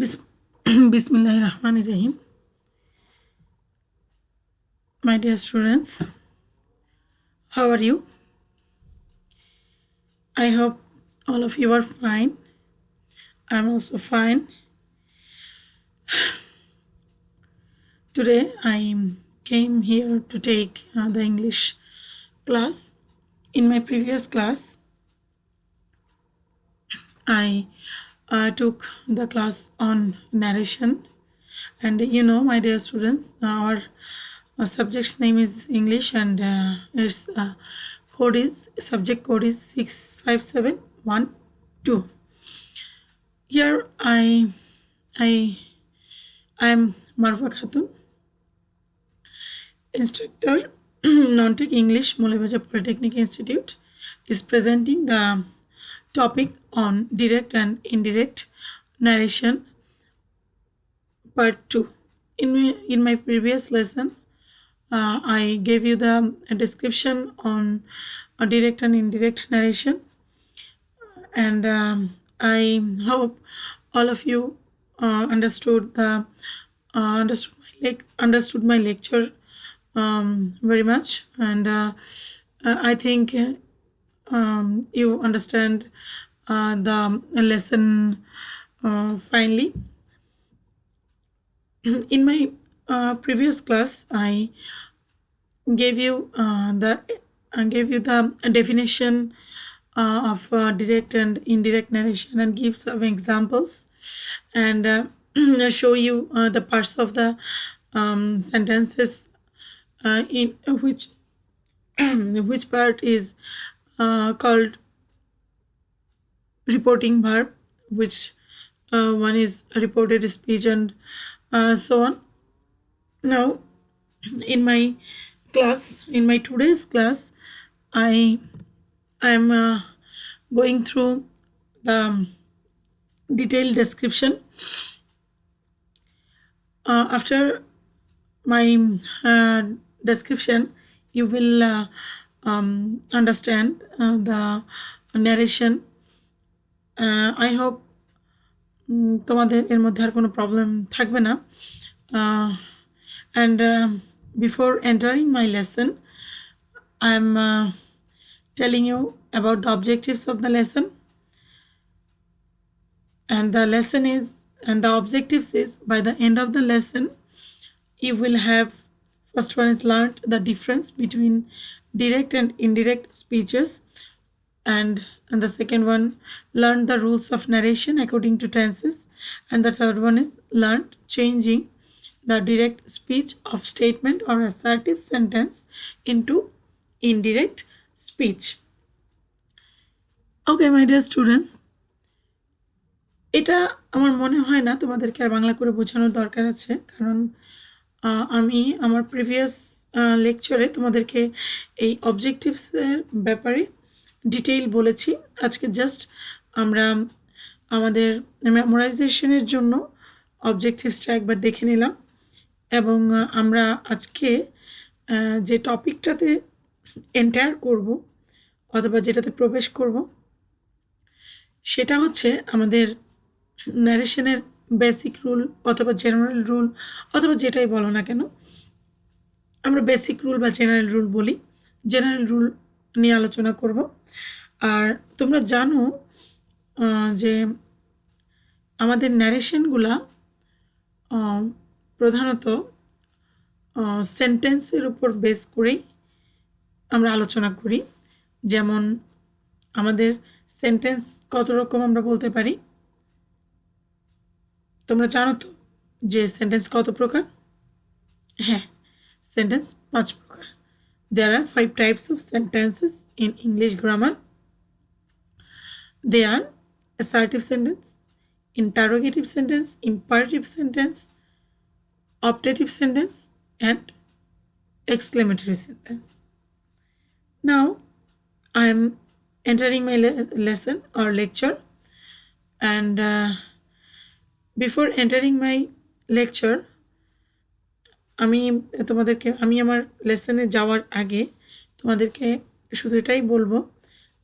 Bis- Bismillahirrahmanirrahim. My dear students, how are you? I hope all of you are fine. I'm also fine. Today I came here to take the English class. In my previous class, I took the class on narration, and my dear students, our subject's name is English, and its subject code is 65712. Here I am Marwa Khatun, instructor, Non-Tech English, Maulibajar Polytechnic Institute, is presenting the topic on direct and indirect narration, part 2. In my previous lesson, I gave you the description on direct and indirect narration, and I hope all of you understood my lecture very much, and I think you understand the lesson finally. In my previous class, I gave you the definition of direct and indirect narration, and give some examples, and show you the parts of the sentences in which part is called reporting verb, which one is reported speech, and so on. Now, in my today's class, I am going through the detailed description. After my description, you will understand the narration. I hope তোমাদের এর মধ্যে আর কোনো problem থাকবে না, and before entering my lesson, I'm telling you about the objectives of the lesson, and the objectives is, by the end of the lesson, you will have, first one is learned the difference between direct and indirect speeches, and the second one, learn the rules of narration according to tenses, and the third one is learned changing the direct speech of statement or assertive sentence into indirect speech. Okay, my dear students, এটা আমার মনে হয় না তোমাদেরকে আর বাংলা করে বোঝানোর দরকার আছে, কারণ আমি আমার প্রিভিয়াস লেকচারে তোমাদেরকে এই অবজেক্টিভসের ব্যাপারে ডিটেইল বলেছি। আজকে জাস্ট আমরা আমাদের মেমোরাইজেশনের জন্য অবজেক্টিভসটা একবার দেখে নিলাম, এবং আমরা আজকে যে টপিকটাতে এন্টার করব অথবা যেটাতে প্রবেশ করব, সেটা হচ্ছে আমাদের ন্যারেশনের বেসিক রুল অথবা জেনারেল রুল, অথবা যেটাই বলো না কেন, আমরা বেসিক রুল বা জেনারেল রুল বলি। জেনারেল রুল নিয়ে আলোচনা করব। আর তোমরা জানো যে আমাদের ন্যারেশনগুলা প্রধানত সেন্টেন্সের উপর বেস করেই আমরা আলোচনা করি। যেমন আমাদের সেন্টেন্স কত রকম আমরা বলতে পারি, তোমরা জানো তো যে সেন্টেন্স কত প্রকার? হ্যাঁ, সেন্টেন্স 5 প্রকার। There are 5 types of sentences in English grammar. They are assertive sentence, interrogative sentence, imperative sentence, optative sentence, and exclamatory sentence. Now, I am entering my lesson or lecture, and before entering my lecture, আমি আমার লেসনে যাওয়ার আগে তোমাদেরকে শুধু এটাই বলবো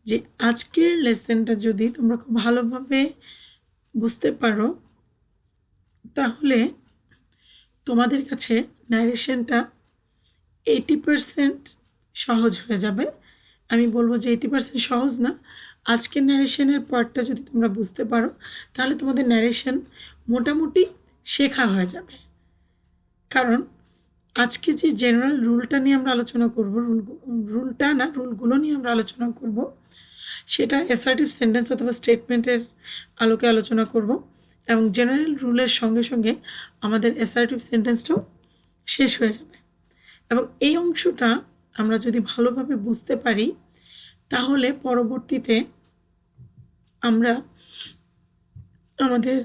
যে আজকের লেসনটা যদি তোমরা খুব ভালোভাবে বুঝতে পারো, তাহলে তোমাদের কাছে ন্যারেশনটা 80% সহজ হয়ে যাবে। আমি বলবো যে 80% সহজ না, আজকের ন্যারেশনের পার্টটা যদি তোমরা বুঝতে পারো তাহলে তোমাদের ন্যারেশন মোটামুটি শেখা হয়ে যাবে। কারণ আজকে যে জেনারেল রুলটা নিয়ে আমরা আলোচনা করব, রুলগুলো নিয়ে আমরা আলোচনা করব, সেটা অ্যাসার্টিভ সেন্টেন্স অথবা স্টেটমেন্টের আলোকে আলোচনা করব, এবং জেনারেল রুলের সঙ্গে সঙ্গে আমাদের অ্যাসার্টিভ সেন্টেন্সটাও শেষ হয়ে যাবে। এবং এই অংশটা আমরা যদি ভালোভাবে বুঝতে পারি তাহলে পরবর্তীতে আমরা আমাদের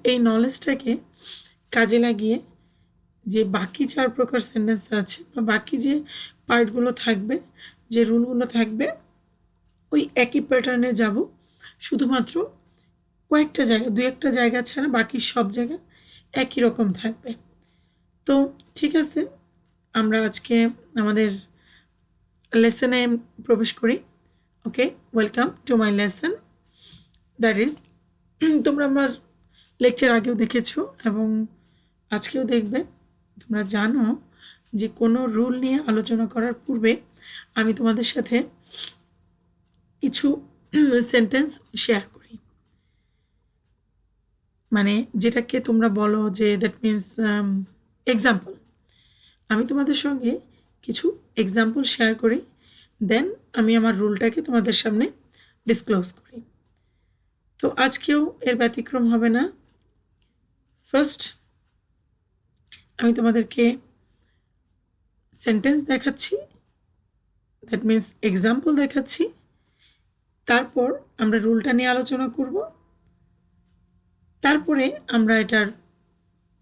এই নলেজটাকে কাজে লাগিয়ে যে বাকি 4 প্রকার সেন্টেন্স আছে বা বাকি যে পার্টগুলো থাকবে, যে রুলগুলো থাকবে, ওই একই প্যাটার্নে যাব, শুধুমাত্র কয়েকটা জায়গা, 2-1টা জায়গা ছাড়া বাকি সব জায়গা একই রকম থাকবে। তো ঠিক আছে, আমরা আজকে আমাদের লেসনে প্রবেশ করি। Okay, welcome to my lesson, that is, তোমরা আমার লেকচার আগেও দেখেছো এবং আজকেও দেখবে। তোমরা জানো যে কোনো রুল নিয়ে আলোচনা করার পূর্বে আমি তোমাদের সাথে কিছু সেন্টেন্স শেয়ার করি, মানে যেটাকে তোমরা বলো যে দ্যাট মিনস এক্সাম্পল। আমি তোমাদের সঙ্গে কিছু এক্সাম্পল শেয়ার করি, দেন আমি আমার রুলটাকে তোমাদের সামনে ডিসক্লোজ করি। তো আজকেও এর ব্যতিক্রম হবে না। ফার্স্ট আমি তোমাদেরকে সেন্টেন্স দেখাচ্ছি, দ্যাট মিনস এক্সাম্পল দেখাচ্ছি, তারপর আমরা রুলটা নিয়ে আলোচনা করব, তারপরে আমরা এটার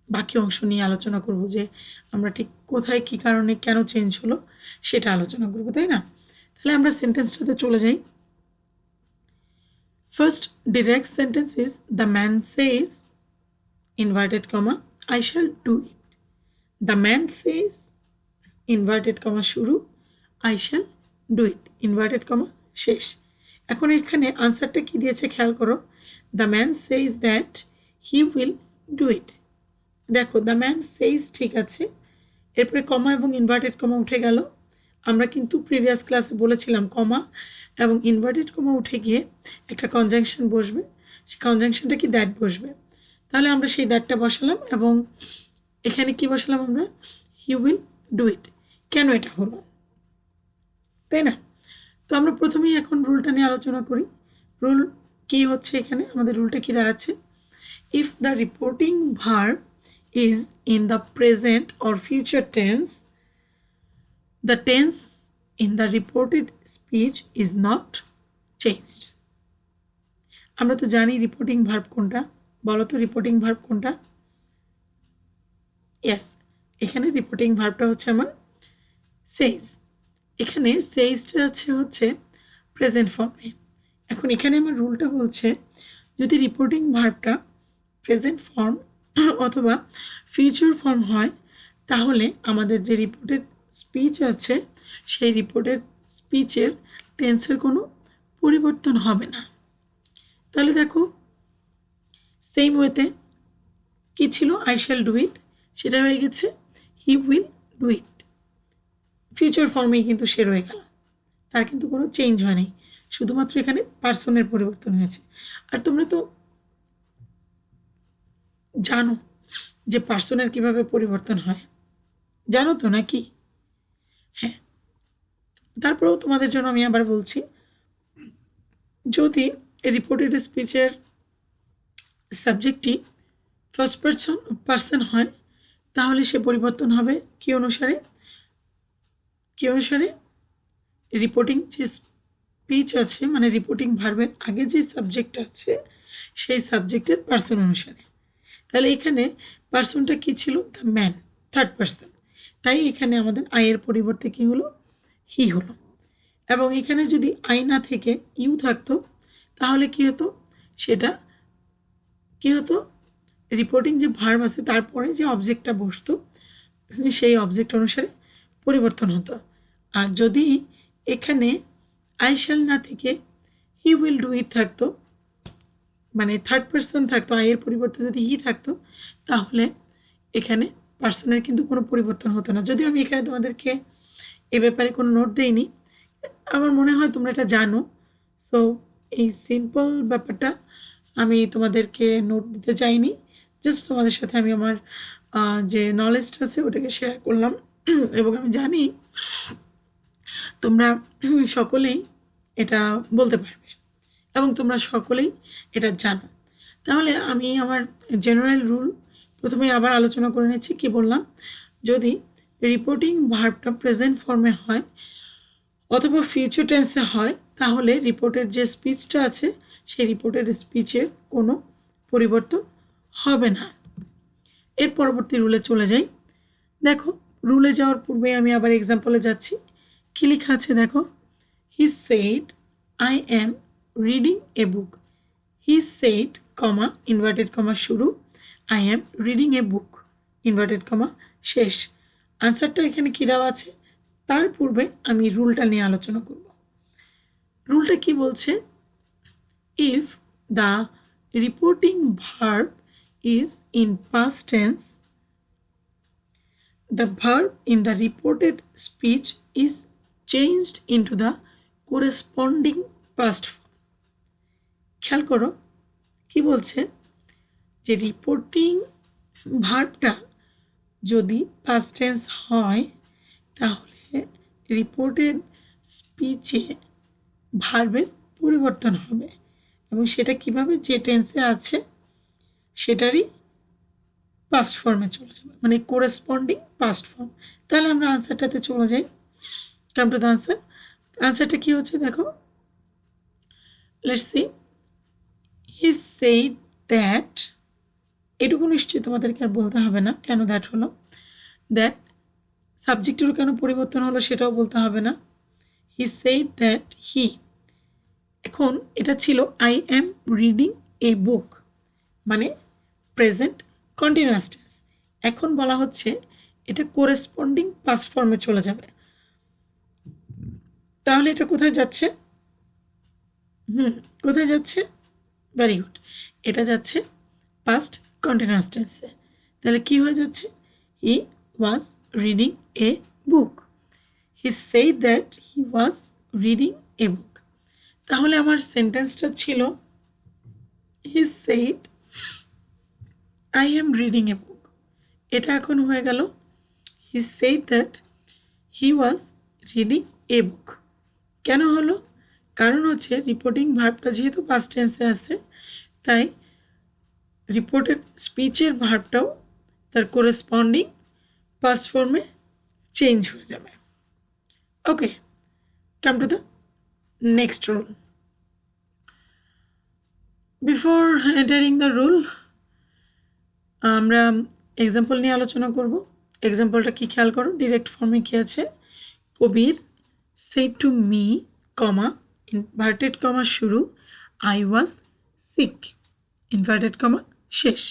বাকি অংশ নিয়ে আলোচনা করব যে আমরা ঠিক কোথায় কী কারণে কেন চেঞ্জ হলো সেটা আলোচনা করব, তাই না? তাহলে আমরা সেন্টেন্সটাতে চলে যাই। First direct sentence is the man says inverted comma I shall do it. The man says inverted comma শুরু, I shall do it inverted comma শেষ। এখন এখানে আনসারটা কি দিয়েছে খেয়াল করো, the man says that he will do it. দেখো, দ্য ম্যান সেজ ঠিক আছে, এরপরে কমা এবং ইনভার্টেড কমা উঠে গেল। আমরা কিন্তু প্রিভিয়াস ক্লাসে বলেছিলাম কমা এবং ইনভার্টেড কমা উঠে গিয়ে একটা কনজাংশন বসবে, সেই কনজাংশনটা কি দ্যাট বসবে। তাহলে আমরা সেই দ্যাটটা বসালাম এবং এখানে কি বসালাম আমরা, হি উইল ডু ইট। কেন এটা হলো, তাই না? তো আমরা প্রথমেই এখন রুলটা নিয়ে আলোচনা করি। রুল কি হচ্ছে, এখানে আমাদের রুলটা কি দাঁড়াচ্ছে, if the reporting verb is in the present or future tense, the tense in the reported speech is not changed. আমরা তো জানি রিপোর্টিং ভার্ব কোনটা, বলো তো রিপোর্টিং ভার্ব কোনটা? ইয়েস, এখানে রিপোর্টিং ভার্বটা হচ্ছে আমার সেজ। এখানে সেজটা হচ্ছে প্রেজেন্ট ফর্মে। এখন এখানে আমার রুলটা বলছে যদি রিপোর্টিং ভার্বটা প্রেজেন্ট ফর্ম অথবা ফিউচার ফর্ম হয় তাহলে আমাদের যে রিপোর্টেড স্পিচ আছে সেই রিপোর্টেড স্পিচের টেন্সের কোনো পরিবর্তন হবে না। তাহলে দেখো, সেম ওয়েতে কী ছিল, আই শ্যাল ডু ইট, সেটা হয়ে গেছে he will do it. Future ফর্মেই কিন্তু সে রয়ে গেল, তার কিন্তু কোনো চেঞ্জ হয়নি, শুধুমাত্র এখানে পার্সনের পরিবর্তন হয়েছে। আর তোমরা তো জানো যে পার্সনের কিভাবে পরিবর্তন হয়, জানো তো নাকি? হ্যাঁ, তারপরেও তোমাদের জন্য আমি আবার বলছি, যদি রিপোর্টেড স্পিচের সাবজেক্টটি ফার্স্ট পার্সন হয় তাহলে সে পরিবর্তন হবে কি অনুসারে, রিপোর্টিং যে স্পিচ আছে মানে রিপোর্টিং ভার্বের আগে যে সাবজেক্ট আছে সেই সাবজেক্টের পার্সন অনুসারে। তাহলে এখানে পার্সনটা কি ছিল, দ্য ম্যান, থার্ড পার্সন, তাই এখানে আমাদের আয়ের পরিবর্তে কি হলো, হি হলো। এবং এখানে যদি আই না থেকে ইউ থাকতো তাহলে কি হতো, সেটা কি হতো, রিপোর্টিং যে ভার্ব আছে তারপরে যে অবজেক্টটা বসতো সেই অবজেক্ট অনুসারে পরিবর্তন হতো। আর যদি এখানে আই শ্যাল না থেকে হি উইল ডু ইট থাকতো মানে থার্ড পার্সন থাকতো, আই এর পরিবর্তে যদি হি থাকতো, তাহলে এখানে পার্সনের কিন্তু কোনো পরিবর্তন হতো না। যদিও আমি এখানে তোমাদেরকে এ ব্যাপারে কোনো নোট দেইনি, আমার মনে হয় তোমরা এটা জানো। সো এই সিম্পল ব্যাপারটা আমি তোমাদেরকে নোট দিতে চাইনি, জাস্ট তোমাদের সাথে আমি আমার যে নলেজটা আছে ওটাকে শেয়ার করলাম। এবং আমি জানি তোমরা সকলেই এটা বলতে পারবে এবং তোমরা সকলেই এটা জানো। তাহলে আমি আমার জেনারেল রুল প্রথমে আবার আলোচনা করে নিচ্ছি। কি বললাম? যদি রিপোর্টিং ভার্বটা প্রেজেন্ট ফর্মে হয় অথবা ফিউচার টেন্সে হয়, তাহলে রিপোর্টের যে স্পিচটা আছে সেই রিপোর্টের স্পিচের কোনো পরিবর্তন হবে না। এর পরবর্তী রুলে চলে যাই। দেখো, রুলে যাওয়ার পূর্বে আমি আবার এক্সাম্পলে যাচ্ছি। কি লেখা আছে দেখো, he said I am reading a book. He said comma inverted comma শুরু, I am reading a book inverted comma শেষ। আনসারটা এখানে কী দেওয়া আছে, তার পূর্বে আমি রুলটা নিয়ে আলোচনা করব। রুলটা কি বলছে? If the reporting verb is in past tense, the verb in the reported speech is changed into the corresponding past form. খেয়াল করো কি বলছে, যে রিপোর্টিং ভার্বটা যদি পাস্ট টেন্স হয় তাহলে রিপোর্টেড স্পিচে ভার্বের পরিবর্তন হবে এবং সেটা কিভাবে, যে টেন্সে আছে সেটারই পাস্ট ফর্মে চলে যাবে, মানে কোরেসপন্ডিং পাস্ট ফর্ম। তাহলে আমরা আনসারটাতে চলে যাই। Come to the answer. আনসারটা কি হচ্ছে দেখো, let's see. He said that, এটুকু নিশ্চয়ই তোমাদেরকে আর বলতে হবে না কেন দ্যাট হলো। দ্যাট সাবজেক্টেরও কেন পরিবর্তন হলো সেটাও বলতে হবে না। হি সেড দ্যাট হি, এখন এটা ছিল আই এম রিডিং এ বুক, মানে প্রেজেন্ট কন্টিনিউয়াস টেন্স। এখন বলা হচ্ছে এটা কোরেসপন্ডিং পাস্ট ফর্মে চলে যাবে। তাহলে এটা কোথায় যাচ্ছে? কোথায় যাচ্ছে? ভেরি গুড, এটা যাচ্ছে পাস্ট কন্টিনিউয়াস টেন্সে। তাহলে কি হয়ে যাচ্ছে? He was reading a book. He said that he was reading a book. তাহলে আমার সেন্টেন্সটা ছিল he said I am reading a book. এটা এখন হয়ে গেল he said that he was reading a book. কেন হলো? কারণ হচ্ছে রিপোর্টিং ভার্বটা যেহেতু পাস্ট টেন্সে আছে, তাই রিপোর্টেড স্পিচের ভার্বটাও তার কোরেসপন্ডিং পাস্ট ফর্মে চেঞ্জ হয়ে যাবে। Okay, come to the next rule. Before entering the rule আমরা এক্সাম্পল নিয়ে আলোচনা করব। এক্সাম্পলটা কি খেয়াল করো, ডিরেক্ট ফর্মে কি আছে, Kabir said to me comma inverted comma শুরু, I was sick inverted comma শেষ।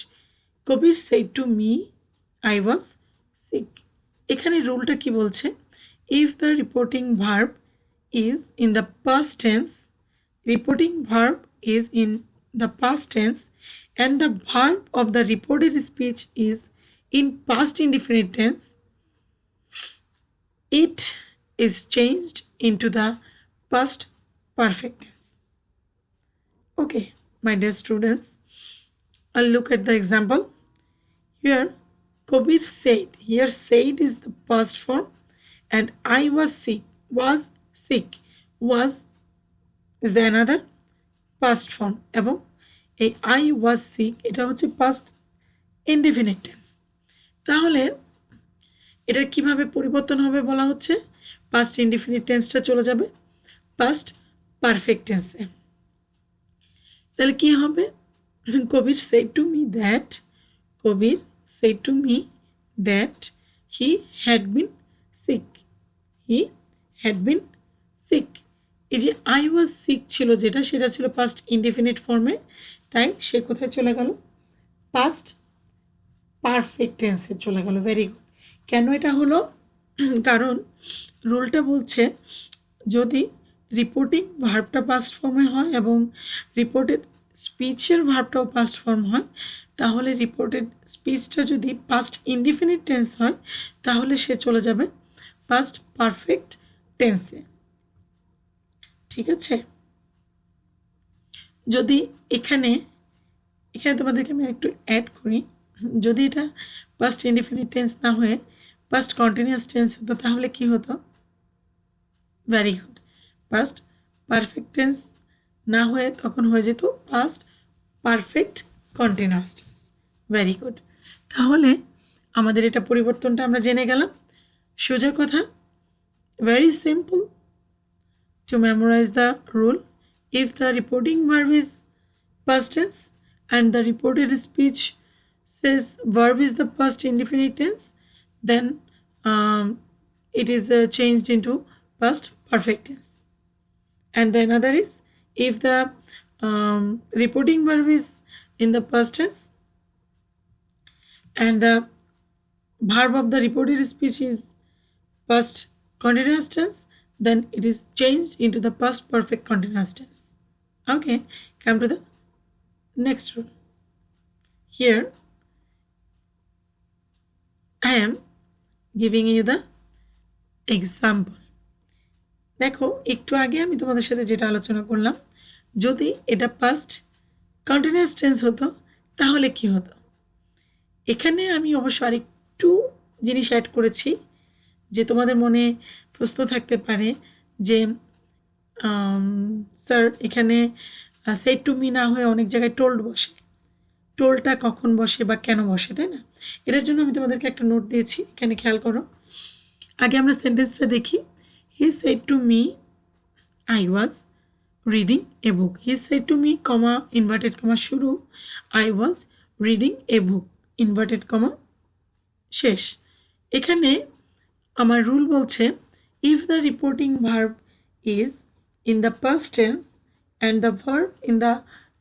Kabir said to me I was sick. এখানে রুলটা কি বলছে, if the reporting verb is in the past tense, reporting verb is in the past tense and the verb of the reported speech is in past indefinite tense, it is changed into the past perfect tense. Okay, my dear students, I'll look at the example. Here, Kabir said, here said is the past form and I was sick, was is the another past form এবং এই I was sick এটা হচ্ছে past indefinite tense. তাহলে এটার কিভাবে পরিবর্তন হবে বলা হচ্ছে, পাস্ট ইনডিফিনিট টেন্সটা চলে যাবে পাস্ট পারফেক্ট টেন্সে। তাহলে কি হবে, Kabir said to me that, Kabir said to me that he had been sick, he had been sick. এই যে আই ওয়াজ সিক ছিল যেটা, সেটা ছিল পাস্ট ইনডিফিনিট ফর্মে, তাই সে কোথায় চলে গেল, পাস্ট পারফেক্ট টেন্সে চলে গেল। Very good. কেন এটা হলো? কারণ রুলটা বলছে যদি রিপোর্টিং ভার্বটা পাস্ট ফর্মে হয় এবং রিপোর্টেড স্পিচের ভার্বটাও পাস্ট ফর্ম হয়, তাহলে রিপোর্টেড স্পিচটা যদি পাস্ট ইনডিফিনিট টেন্স হয় তাহলে সে চলে যাবে পাস্ট পারফেক্ট টেন্সে। ঠিক আছে, যদি এখানে তোমাদেরকে আমি একটু অ্যাড করি, যদি এটা পাস্ট ইনডিফিনিট টেন্স না হয়ে পাস্ট কন্টিনিউয়াস টেন্স হতো তাহলে কি হতো? Very good, past perfect tense না হয়ে তখন হয়ে যেত past perfect continuous tense. Very good, তাহলে আমাদের এটা পরিবর্তনটা আমরা জেনে গেলাম। সোজা কথা, very simple to memorize the rule. If the reporting verb is past tense and the reported speech says verb is the past indefinite tense, then it is changed into past perfect tense. And the another is, if the reporting verb is in the past tense and the verb of the reported speech is past continuous tense, then it is changed into the past perfect continuous tense. Okay, come to the next rule. Here I am giving you the example. দেখো, একটু আগে আমি তোমাদের সাথে যেটা আলোচনা করলাম, যদি এটা পাস্ট কন্টিনিউয়াস টেন্স হতো তাহলে কি হতো। এখানে আমি অবশ্য আরেকটু জিনিস অ্যাড করেছি যে তোমাদের মনে প্রশ্ন থাকতে পারে যে স্যার এখানে সেড টু মি না হয়ে অনেক জায়গায় টোল্ড বসে, টোলটা কখন বসে বা কেন বসে, তাই না? এটার জন্য আমি তোমাদেরকে একটা নোট দিয়েছি, এখানে খেয়াল করো। আগে আমরা সেন্টেন্সটা দেখি। He said to me I was reading a book. He said to me comma inverted comma শুরু, I was reading a book inverted comma শেষ। এখানে আমার রুল বলছে, if the reporting verb is in the past tense and the verb in the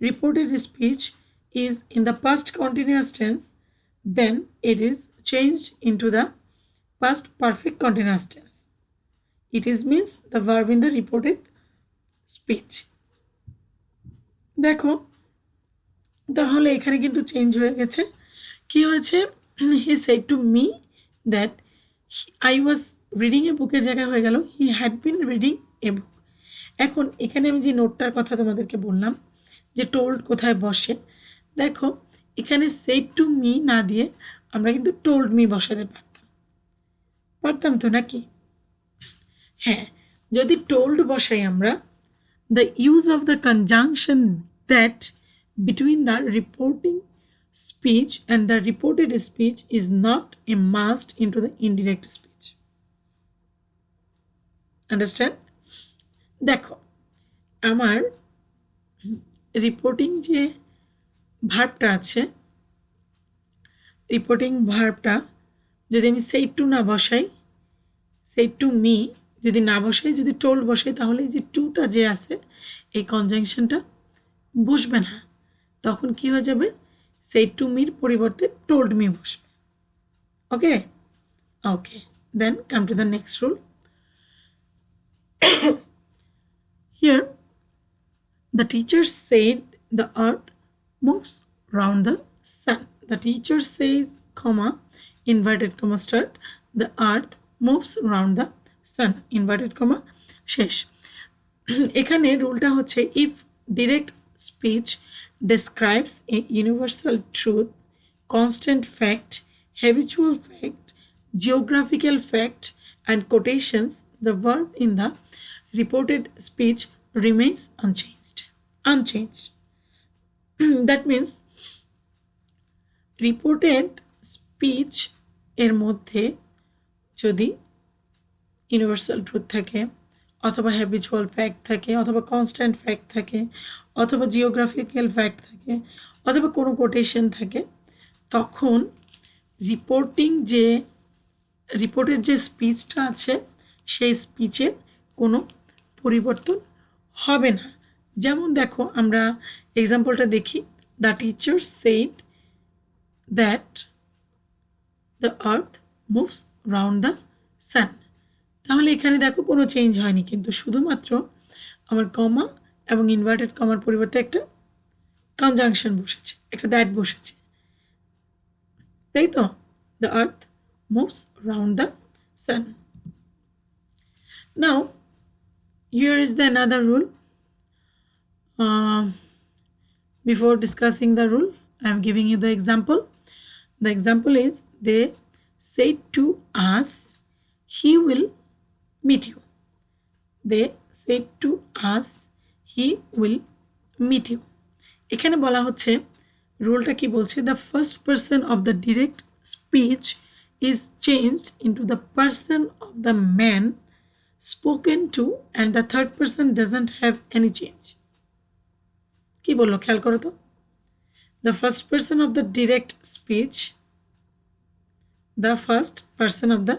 reported speech is in the past continuous tense, then it is changed into the past perfect continuous tense. It is means the verb in the reported speech. দেখো, তাহলে এখানে কিন্তু change হয়ে গেছে। কি হয়েছে? He said to me that I was reading a বুকের জায়গায় হয়ে গেল হি হ্যাড বিন রিডিং এ বুক। এখন এখানে আমি যে নোটটার কথা তোমাদেরকে বললাম যে টোল্ড কোথায় বসে, দেখো এখানে সেড টু মি না দিয়ে আমরা কিন্তু টোল্ড মি বসাতে পারতাম তো, নাকি? হ্যাঁ, যদি টোল্ড বসাই আমরা, the use of the conjunction that between the reporting speech and the reported speech is not a must into the indirect speech. Understand? দেখো, আমার রিপোর্টিং যে ভার্বটা আছে, রিপোর্টিং ভার্বটা যদি আমি সেড টু না বসাই, সেড টু মি যদি না বসাই, যদি টোল্ড বসাই, তাহলে এই যে টুটা যে আছে এই কনজাংশনটা বসবে না। তখন কি হয়ে যাবে? সেড টু মির পরিবর্তে টোল্ড মি বসবে। Okay okay, then come to the next rule. Here the teacher said the earth moves round the sun. The teacher says, comma, inverted comma start, the earth moves round the sun, inverted comma শেষ। এখানে রুলটা হচ্ছে, if direct speech describes a universal truth, constant fact, habitual fact, geographical fact and quotations, the verb in the reported speech remains unchanged. That means reported speech এর মধ্যে যদি universal truth থাকে, অথবা habitual fact থাকে, অথবা constant fact থাকে, অথবা geographical fact থাকে, অথবা কোনো কোটেশন থাকে, তখন রিপোর্টের যে স্পিচটা আছে সেই স্পিচের কোনো পরিবর্তন হবে না। যেমন দেখো, আমরা এক্সাম্পলটা দেখি। The teacher said that the earth moves round the sun. তাহলে এখানে দেখো কোনো চেঞ্জ হয়নি, কিন্তু শুধুমাত্র আমার কমা এবং ইনভার্টেড কমার পরিবর্তে একটা কনজাংশন বসেছে, একটা দ্যাট বসেছে, তাই তো? The earth moves round the sun. Now here is the another rule. Before discussing the rule, I am giving you the example. The example is they said to us, he will meet you. They said to us, he will meet you. এখানে বলা হচ্ছে রুলটা কি বলছে, the first person of the direct speech is changed into the person of the man spoken to and the third person doesn't have any change. কি বললো খেয়াল করো তো, the first person of the direct speech, the first person of the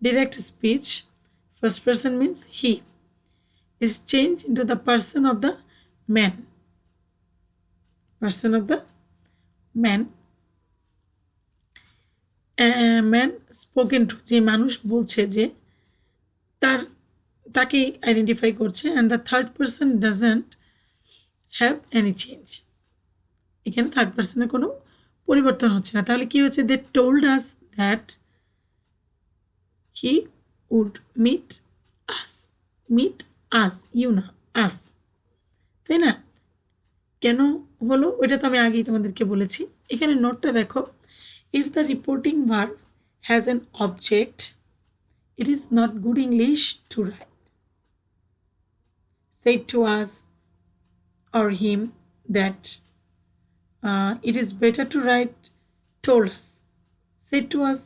direct speech, first person means he, is changed into the person of the man, person of the man, man spoken to, যে মানুষ বলছে যে তাকে identify করছে, and the third person doesn't have any change. এখানে third পার্সনের কোনো পরিবর্তন হচ্ছে না, তাহলে কি হচ্ছে, they told us that he would meet us, you না us, তাই না? কেন হলো ওইটা তো আমি আগেই তোমাদেরকে বলেছি। এখানে নোটটা দেখো, if the reporting verb has an object, it is not good English to write said to us or him that. It is better to write told us. said to us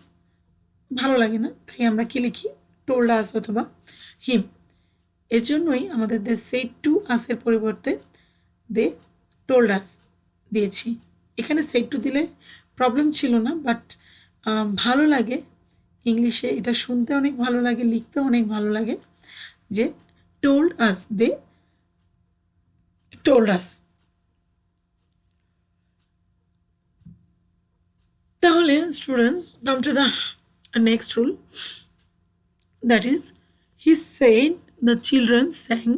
ভালো লাগে না, তাই আমরা কি লিখি, told us অথবা him। এর জন্যই আমাদের they said to us এর পরিবর্তে they told us দিয়েছি। এখানে said to দিলে প্রবলেম ছিল না, বাট ভালো লাগে ইংলিশে, এটা শুনতে অনেক ভালো লাগে, লিখতে অনেক ভালো লাগে যে told us, they told us। তাহলে students come to the next rule, that is he said the children sang,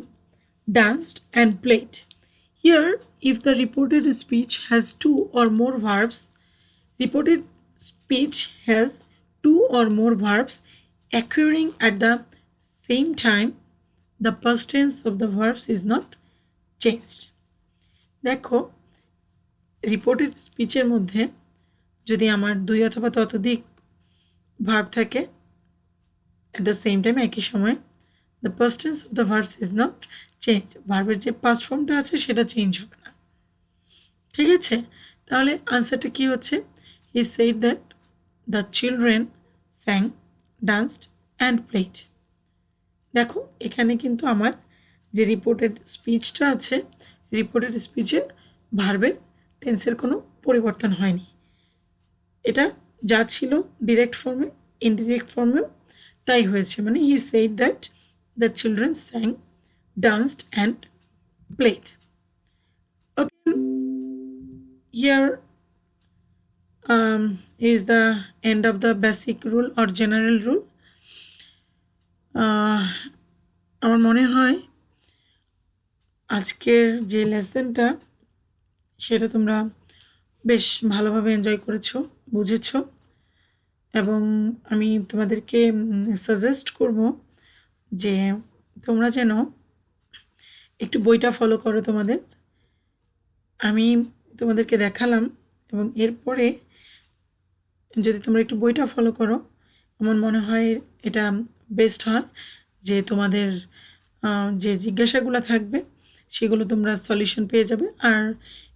danced and played. Here if the reported speech has two or more verbs, reported speech has two or more verbs occurring at the same time, the past tense of the verbs is not changed. দেখো reported স্পিচের মধ্যে যদি আমার দুই অথবা ততোধিক verb থাকে at the same time একই সময়, the past tense of the verbs is not changed, ভার্বের যে পাস্ট ফর্মটা আছে সেটা চেঞ্জ হবে না, ঠিক আছে? তাহলে আনসারটা কি হচ্ছে, he said that the children sang, danced and played. দেখো এখানে কিন্তু আমার যে রিপোর্টেড স্পিচটা আছে, রিপোর্টেড স্পিচের ভার্বের টেন্সের কোনো পরিবর্তন হয়নি, এটা যা ছিল ডিরেক্ট ফর্মে ইনডিরেক্ট ফর্মেও তাই হয়েছে, মানে হি said that the children স্যাং, danced and played. Okay, here is the end of the basic rule or general rule. আমার মনে হয় আজকের যে লেসনটা সেটা তোমরা বেশ ভালোভাবে এনজয় করেছো, বুঝেছো, এবং আমি তোমাদেরকে সাজেস্ট করব যে তোমরা যেন একটু বইটা ফলো করো তোমাদের। আমি তোমাদেরকে দেখালাম এবং এরপরে যদি তোমরা একটু বইটা ফলো করো, আমার মনে হয় এটা বেস্ট হয় যে তোমাদের যে জিজ্ঞাসাগুলো থাকবে সেগুলো তোমরা সলিউশন পেয়ে যাবে। আর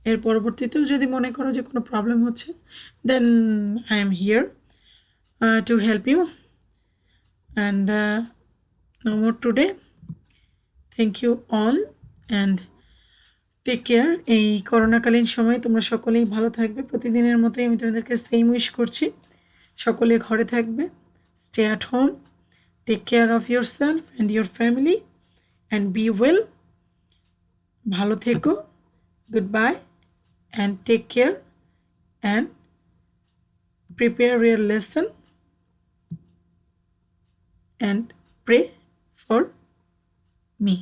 এর পরবর্তীতেও যদি মনে করো যে কোনো প্রবলেম হচ্ছে, then I am here to help you, and no more today. Thank you all and take care. এই করোনাকালীন সময় তোমরা সকলেই ভালো থাকবে, প্রতিদিনের মতোই আমি তোমাদেরকে সেম উইশ করছি, সকলে ঘরে থাকবে, stay at home, take care of yourself and your family and be well. ভালো থেকো, good bye and take care and prepare your lesson and pray for me.